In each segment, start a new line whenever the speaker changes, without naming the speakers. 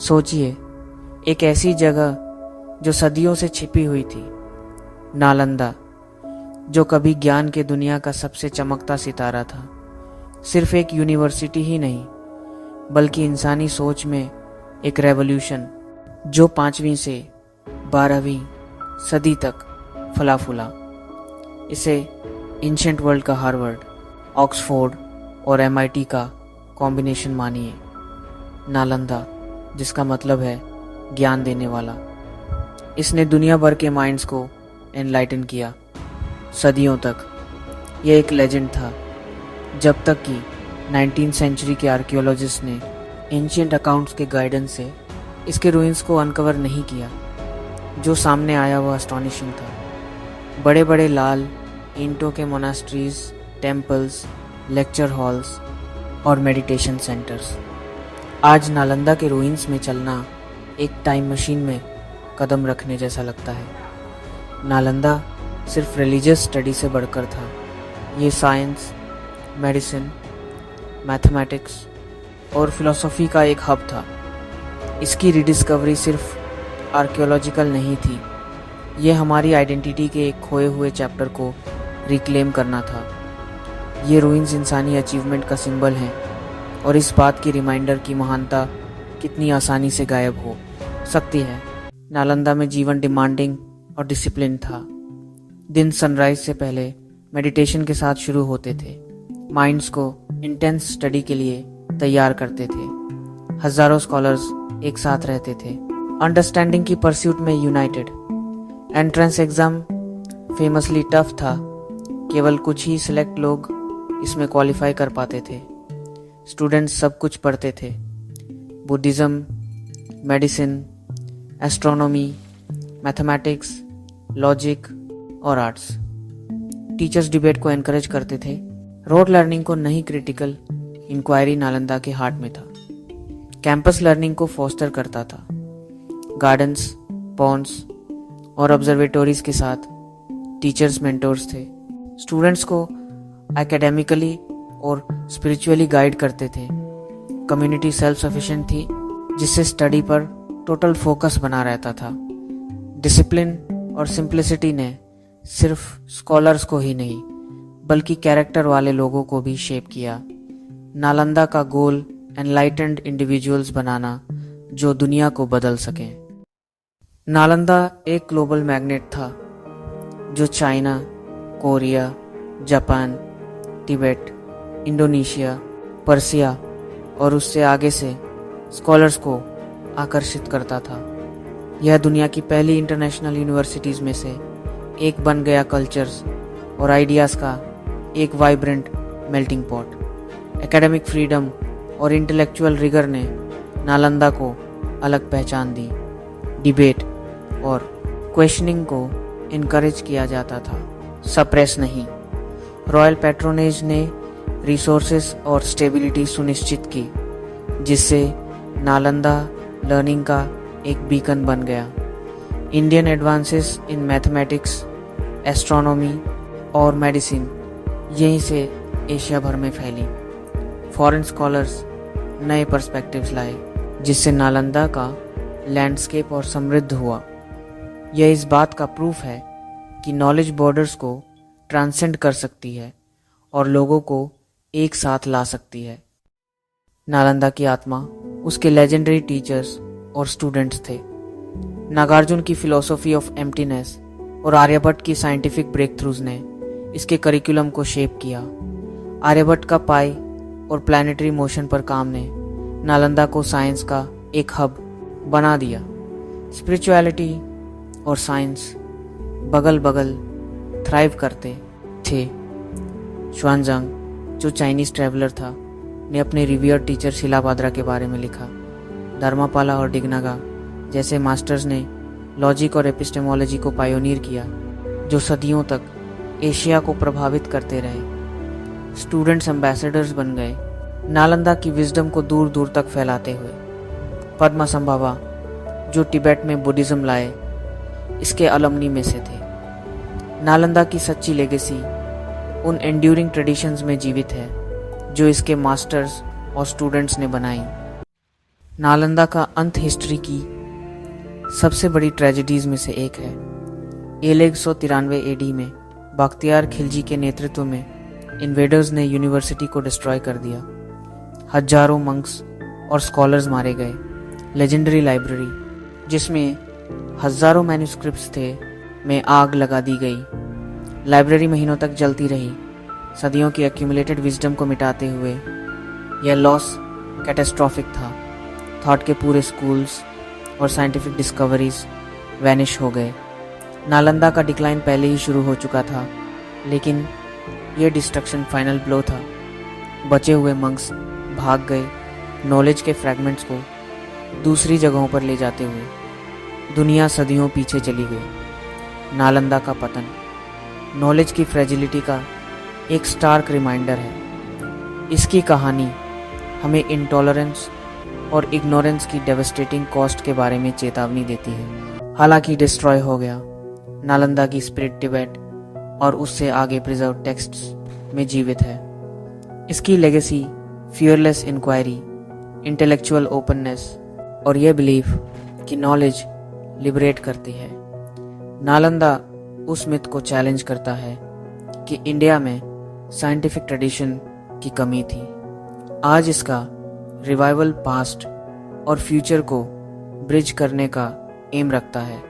सोचिए, एक ऐसी जगह जो सदियों से छिपी हुई थी, नालंदा, जो कभी ज्ञान के दुनिया का सबसे चमकता सितारा था। सिर्फ एक यूनिवर्सिटी ही नहीं, बल्कि इंसानी सोच में एक रेवोल्यूशन जो 5वीं से 12वीं सदी तक फला फूला। इसे एंशिएंट वर्ल्ड का हार्वर्ड, ऑक्सफोर्ड और MIT का कॉम्बिनेशन मानिए। नालंदा, जिसका मतलब है ज्ञान देने वाला, इसने दुनिया भर के माइंड्स को एनलाइटन किया सदियों तक। यह एक लेजेंड था, जब तक कि 19th सेंचुरी के आर्कियोलॉजिस्ट ने एंशिएंट अकाउंट्स के गाइडेंस से इसके रूइंस को अनकवर नहीं किया। जो सामने आया वह एस्टॉनिशिंग था। बड़े बड़े लाल ईंटों के मोनास्ट्रीज, टेम्पल्स, लेक्चर हॉल्स और मेडिटेशन सेंटर्स। आज नालंदा के रूइंस में चलना एक टाइम मशीन में कदम रखने जैसा लगता है। नालंदा सिर्फ रिलीजियस स्टडी से बढ़कर था। ये साइंस, मेडिसिन, मैथमेटिक्स और फिलॉसफी का एक हब था। इसकी रिडिस्कवरी सिर्फ आर्कियोलॉजिकल नहीं थी, ये हमारी आइडेंटिटी के एक खोए हुए चैप्टर को रिक्लेम करना था। ये रूइंस इंसानी अचीवमेंट का सिंबल हैं और इस बात की रिमाइंडर की महानता कितनी आसानी से गायब हो सकती है। नालंदा में जीवन डिमांडिंग और डिसिप्लिन था। दिन सनराइज से पहले मेडिटेशन के साथ शुरू होते थे। माइंड्स को इंटेंस स्टडी के लिए तैयार करते थे। हजारों स्कॉलर्स एक साथ रहते थे, अंडरस्टैंडिंग की परस्यूट में United. Entrance exam famously tough था। केवल कुछ ही सिलेक्ट लोग इसमें क्वालिफाई कर पाते थे। स्टूडेंट्स सब कुछ पढ़ते थे, Buddhism, medicine, astronomy, mathematics, logic और आर्ट्स। टीचर्स डिबेट को एनकरेज करते थे, रोड लर्निंग को नहीं, क्रिटिकल इंक्वायरी नालंदा के हार्ट में था। कैंपस लर्निंग को फोस्टर करता था। गार्डन्स, पॉन्ड्स और ऑब्जर्वेटोरीज के साथ टीचर्स मेंटोर्स थे। स्टूडेंट्स को एकेडमिकली और स्पिरिचुअली गाइड करते थे। कम्युनिटी सेल्फ सफिशिएंट थी, जिससे स्टडी पर टोटल फोकस बना रहता था। डिसिप्लिन और सिंप्लिसिटी ने सिर्फ स्कॉलर्स को ही नहीं, बल्कि कैरेक्टर वाले लोगों को भी शेप किया। नालंदा का गोल एनलाइटेंड इंडिविजुअल्स बनाना जो दुनिया को बदल सकें। नालंदा एक ग्लोबल मैग्नेट था जो China, Korea, Japan, Tibet, Indonesia, Persia और उससे आगे से स्कॉलर्स को आकर्षित करता था। यह दुनिया की पहली इंटरनेशनल यूनिवर्सिटीज़ में से एक बन गया। कल्चर्स और आइडियाज़ का एक vibrant melting pot. Academic freedom और इंटेलेक्चुअल रिगर ने नालंदा को अलग पहचान दी। डिबेट और क्वेश्चनिंग को इनकरेज किया जाता था, सप्रेस नहीं। रॉयल पैट्रोनेज ने रिसोर्सेस और स्टेबिलिटी सुनिश्चित की, जिससे नालंदा लर्निंग का एक बीकन बन गया। Indian advances in mathematics, astronomy और मेडिसिन यहीं से एशिया भर में फैली। फॉरेन स्कॉलर्स नए पर्सपेक्टिव्स लाए, जिससे नालंदा का लैंडस्केप और समृद्ध हुआ। यह इस बात का प्रूफ है कि नॉलेज बॉर्डर्स को ट्रांसेंड कर सकती है और लोगों को एक साथ ला सकती है। नालंदा की आत्मा उसके लेजेंडरी टीचर्स और स्टूडेंट्स थे। नागार्जुन की फिलॉसफी ऑफ एम्प्टीनेस और आर्यभट्ट की साइंटिफिक ब्रेक थ्रूज ने इसके करिकुलम को शेप किया। आर्यभट्ट का पाई और प्लानिटरी मोशन पर काम ने नालंदा को साइंस का एक हब बना दिया। स्पिरिचुअलिटी और साइंस बगल बगल थ्राइव करते थे। श्वानजांग, जो चाइनीज ट्रैवलर था, ने अपने रिवियर्ड टीचर शिलापात्रा के बारे में लिखा। धर्मापाला और डिग्नागा जैसे मास्टर्स ने लॉजिक और एपिस्टेमोलॉजी को पायोनियर किया, जो सदियों तक एशिया को प्रभावित करते रहे। स्टूडेंट्स एम्बेसडर्स बन गए, नालंदा की विजडम को दूर दूर तक फैलाते हुए। पद्मासंभवा, जो तिब्बत में बुद्धिज्म लाए, इसके अलमनी में से थे। नालंदा की सच्ची लेगेसी उन एंड्यूरिंग ट्रेडिशंस में जीवित है जो इसके मास्टर्स और स्टूडेंट्स ने बनाई। नालंदा का अंत हिस्ट्री की सबसे बड़ी ट्रेजेडीज में से एक है। एल 193 एडी में बख्तियार खिलजी के नेतृत्व में इन्वेडर्स ने यूनिवर्सिटी को डिस्ट्रॉय कर दिया। हजारों मंक्स और स्कॉलर्स मारे गए। लेजेंडरी लाइब्रेरी, जिसमें हजारों मैन्युस्क्रिप्ट्स थे, में आग लगा दी गई। लाइब्रेरी महीनों तक जलती रही, सदियों की एक्यूमुलेटेड विजडम को मिटाते हुए। यह लॉस कैटास्ट्रॉफिक था। थॉट के पूरे स्कूल्स और साइंटिफिक डिस्कवरीज वैनिश हो गए। नालंदा का डिक्लाइन पहले ही शुरू हो चुका था, लेकिन यह डिस्ट्रक्शन फाइनल ब्लो था। बचे हुए मंक्स भाग गए, नॉलेज के फ्रैगमेंट्स को दूसरी जगहों पर ले जाते हुए। दुनिया सदियों पीछे चली गई। नालंदा का पतन नॉलेज की फ्रेजिलिटी का एक स्टार्क रिमाइंडर है। इसकी कहानी हमें इंटॉलरेंस और इग्नोरेंस की डेवस्टेटिंग कॉस्ट के बारे में चेतावनी देती है। हालांकि डिस्ट्रॉय हो गया, नालंदा की स्पिरिट टिबेट और उससे आगे प्रिजर्व टेक्स्ट्स में जीवित है। इसकी legacy fearless inquiry, intellectual openness और यह बिलीफ कि नॉलेज लिबरेट करती है। नालंदा उस मिथ को चैलेंज करता है कि इंडिया में साइंटिफिक ट्रेडिशन की कमी थी। आज इसका रिवाइवल पास्ट और फ्यूचर को ब्रिज करने का एम रखता है,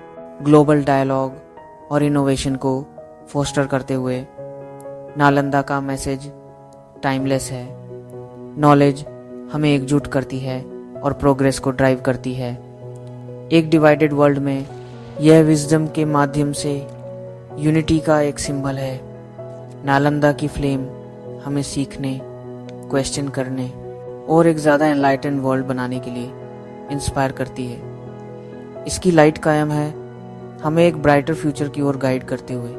ग्लोबल डायलॉग और इनोवेशन को फोस्टर करते हुए। नालंदा का मैसेज टाइमलेस है। नॉलेज हमें एकजुट करती है और प्रोग्रेस को ड्राइव करती है। एक डिवाइडेड वर्ल्ड में यह विजडम के माध्यम से यूनिटी का एक सिंबल है। नालंदा की फ्लेम हमें सीखने, क्वेश्चन करने और एक ज़्यादा एनलाइटेंड वर्ल्ड बनाने के लिए इंस्पायर करती है। इसकी लाइट कायम है, हमें एक ब्राइटर फ्यूचर की ओर गाइड करते हुए।